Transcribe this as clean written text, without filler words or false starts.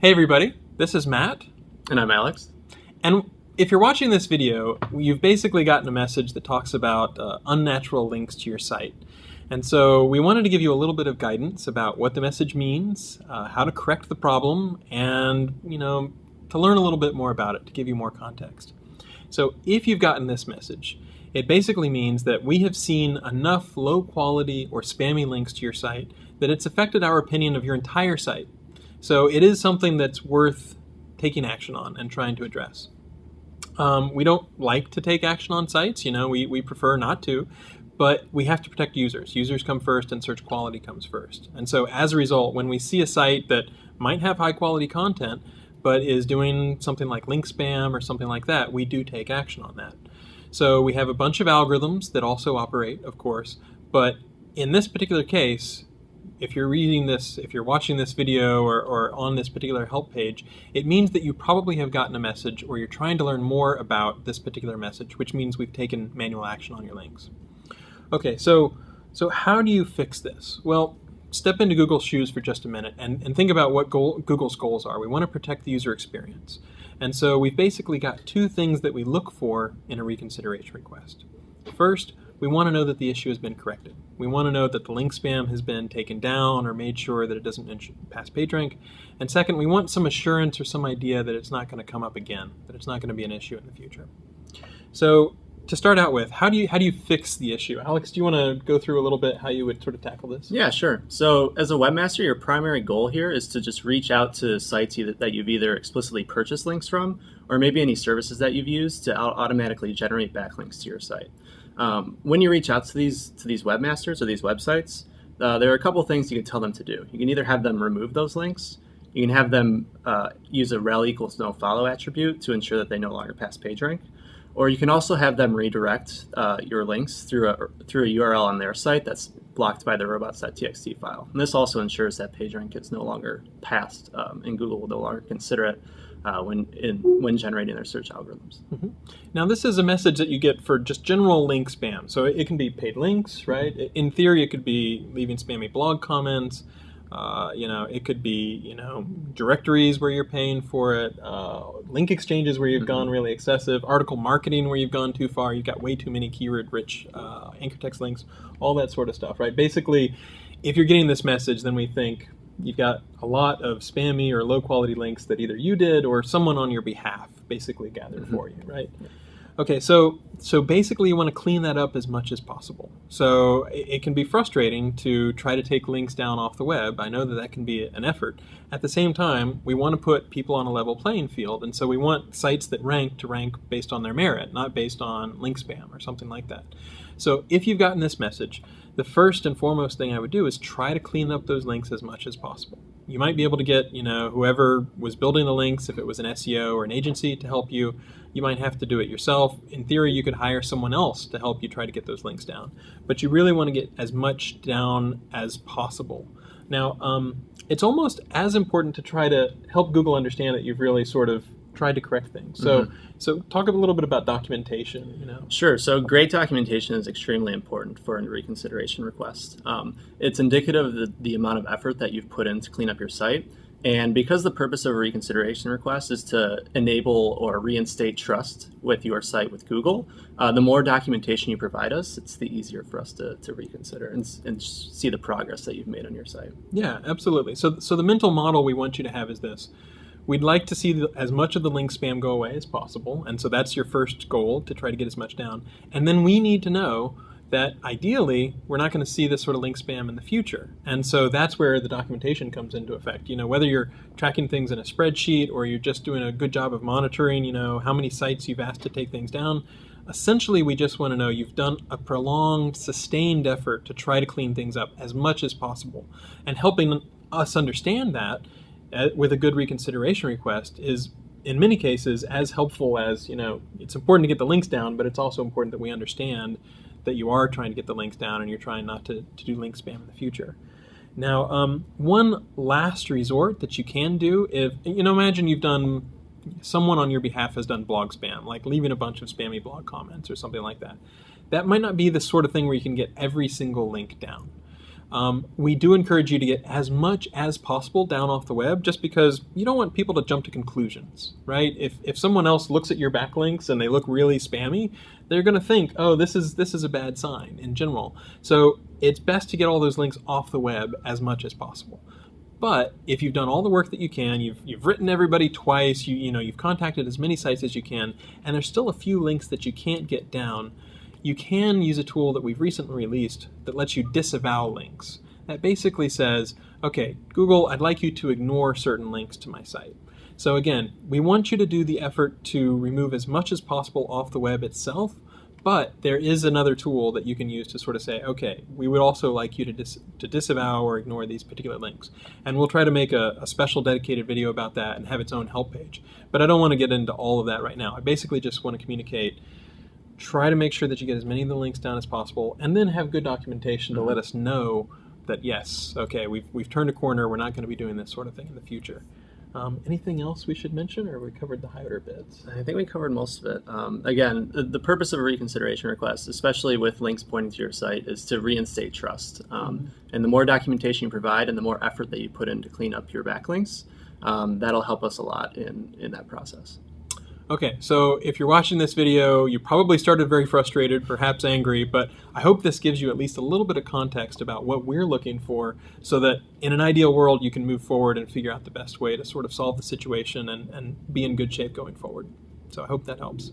Hey everybody, this is Matt. And I'm Alex. And if you're watching this video, you've basically gotten a message that talks about unnatural links to your site. And so we wanted to give you a little bit of guidance about what the message means, how to correct the problem, and to learn a little bit more about it, to give you more context. So if you've gotten this message, it basically means that we have seen enough low quality or spammy links to your site that it's affected our opinion of your entire site. So it is something that's worth taking action on and trying to address. We don't like to take action on sites, we prefer not to, but we have to protect users. Users come first and search quality comes first. And so as a result, when we see a site that might have high quality content, but is doing something like link spam or something like that, we do take action on that. So we have a bunch of algorithms that also operate, of course, but in this particular case, if you're reading this, if you're watching this video or on this particular help page, it means that you probably have gotten a message or you're trying to learn more about this particular message, which means we've taken manual action on your links. Okay, so how do you fix this? Well, step into Google's shoes for just a minute and think about what Google's goals are. We want to protect the user experience. And so we've basically got two things that we look for in a reconsideration request. First, we want to know that the issue has been corrected. We want to know that the link spam has been taken down or made sure that it doesn't pass PageRank. And second, we want some assurance or some idea that it's not going to come up again, that it's not going to be an issue in the future. So to start out with, how do you fix the issue? Alex, do you want to go through a little bit how you would sort of tackle this? Yeah, sure. So as a webmaster, your primary goal here is to just reach out to sites that you've either explicitly purchased links from or maybe any services that you've used to automatically generate backlinks to your site. When you reach out to these webmasters or these websites, there are a couple things you can tell them to do. You can either have them remove those links. You can have them use a rel equals no follow attribute to ensure that they no longer pass PageRank. Or you can also have them redirect your links through a URL on their site that's blocked by the robots.txt file. And this also ensures that PageRank is no longer passed, and Google will no longer consider it when generating their search algorithms. Mm-hmm. Now, this is a message that you get for just general link spam. So it can be paid links, right? In theory, it could be leaving spammy blog comments. It could be, directories where you're paying for it, link exchanges where you've gone really excessive, article marketing where you've gone too far, you've got way too many keyword-rich anchor text links, all that sort of stuff, right? Basically, if you're getting this message, then we think you've got a lot of spammy or low-quality links that either you did or someone on your behalf basically gathered for you, right? Okay, so basically you want to clean that up as much as possible. So it can be frustrating to try to take links down off the web. I know that can be an effort. At the same time, we want to put people on a level playing field, and so we want sites that rank to rank based on their merit, not based on link spam or something like that. So if you've gotten this message, the first and foremost thing I would do is try to clean up those links as much as possible. You might be able to get, whoever was building the links, if it was an SEO or an agency to help you, you might have to do it yourself. In theory, you could hire someone else to help you try to get those links down. But you really want to get as much down as possible. Now, it's almost as important to try to help Google understand that you've really sort of tried to correct things. So talk a little bit about documentation. Sure. So great documentation is extremely important for a reconsideration request. It's indicative of the amount of effort that you've put in to clean up your site. And because the purpose of a reconsideration request is to enable or reinstate trust with your site with Google, the more documentation you provide us, it's the easier for us to reconsider and see the progress that you've made on your site. Yeah, absolutely. So the mental model we want you to have is this. We'd like to see as much of the link spam go away as possible, and so that's your first goal, to try to get as much down. And then we need to know that ideally we're not going to see this sort of link spam in the future. And so that's where the documentation comes into effect. Whether you're tracking things in a spreadsheet or you're just doing a good job of monitoring, how many sites you've asked to take things down, essentially we just want to know you've done a prolonged, sustained effort to try to clean things up as much as possible. And helping us understand that with a good reconsideration request is, in many cases, as helpful as, it's important to get the links down, but it's also important that we understand that you are trying to get the links down and you're trying not to do link spam in the future. Now, one last resort that you can do, if, imagine someone on your behalf has done blog spam, like leaving a bunch of spammy blog comments or something like that. That might not be the sort of thing where you can get every single link down. We do encourage you to get as much as possible down off the web, just because you don't want people to jump to conclusions, right? If someone else looks at your backlinks and they look really spammy, they're going to think, oh, this is a bad sign in general. So it's best to get all those links off the web as much as possible. But if you've done all the work that you can, you've written everybody twice, you've contacted as many sites as you can, and there's still a few links that you can't get down, you can use a tool that we've recently released that lets you disavow links. That basically says, okay, Google, I'd like you to ignore certain links to my site. So again, we want you to do the effort to remove as much as possible off the web itself, but there is another tool that you can use to sort of say, okay, we would also like you to disavow or ignore these particular links. And we'll try to make a special dedicated video about that and have its own help page. But I don't want to get into all of that right now. I basically just want to communicate, try to make sure that you get as many of the links down as possible, and then have good documentation to let us know that, yes, okay, we've turned a corner, we're not going to be doing this sort of thing in the future. Anything else we should mention, or we covered the higher bits? I think we covered most of it. Again, the purpose of a reconsideration request, especially with links pointing to your site, is to reinstate trust. And the more documentation you provide and the more effort that you put in to clean up your backlinks, that'll help us a lot in that process. Okay, so if you're watching this video, you probably started very frustrated, perhaps angry, but I hope this gives you at least a little bit of context about what we're looking for, so that in an ideal world you can move forward and figure out the best way to sort of solve the situation and be in good shape going forward. So I hope that helps.